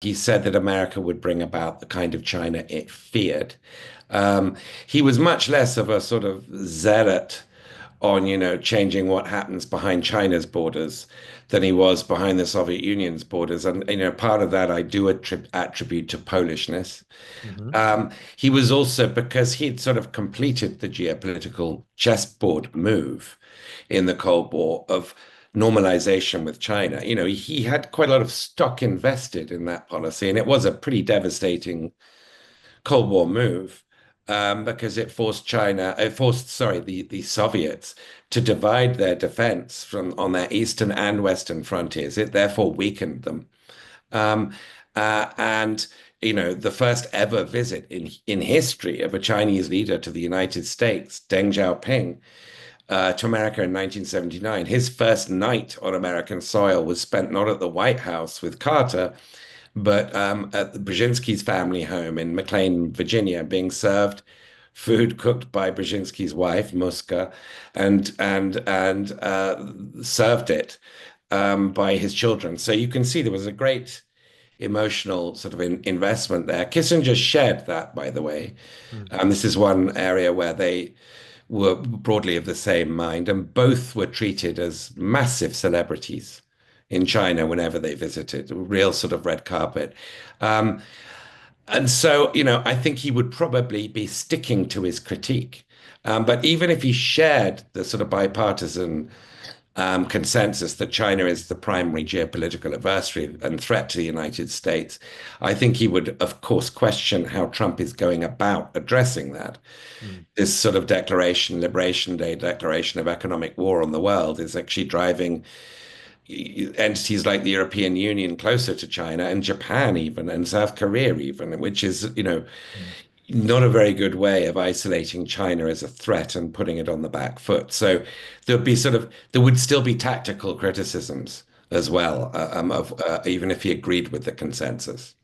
he said that America would bring about the kind of China it feared. Um, he was much less of a sort of zealot on, changing what happens behind China's borders than he was behind the Soviet Union's borders. And, part of that I do attribute to Polishness. Hmm. He was also, because he'd sort of completed the geopolitical chessboard move in the Cold War of normalization with China. He had quite a lot of stock invested in that policy, and it was a pretty devastating Cold War move, because it forced, sorry, the Soviets to divide their defense from on their eastern and western frontiers. It therefore weakened them. Um, and the first ever visit in history of a Chinese leader to the United States, Deng Xiaoping, to America in 1979. His first night on American soil was spent not at the White House with Carter, but at the Brzezinski's family home in McLean, Virginia, being served food cooked by Brzezinski's wife, Muska, and served it by his children. So you can see there was a great emotional sort of investment there. Kissinger shared that, by the way. This is one area where they were broadly of the same mind, and both were treated as massive celebrities in China whenever they visited, a real sort of red carpet. Um, and so, I think he would probably be sticking to his critique. But even if he shared the sort of bipartisan consensus that China is the primary geopolitical adversary and threat to the United States, I think he would, of course, question how Trump is going about addressing that. Mm. This sort of declaration, Liberation Day declaration of economic war on the world, is actually driving entities like the European Union closer to China and Japan even and South Korea even, which is, Mm. not a very good way of isolating China as a threat and putting it on the back foot. So there would still be tactical criticisms as well, of even if he agreed with the consensus.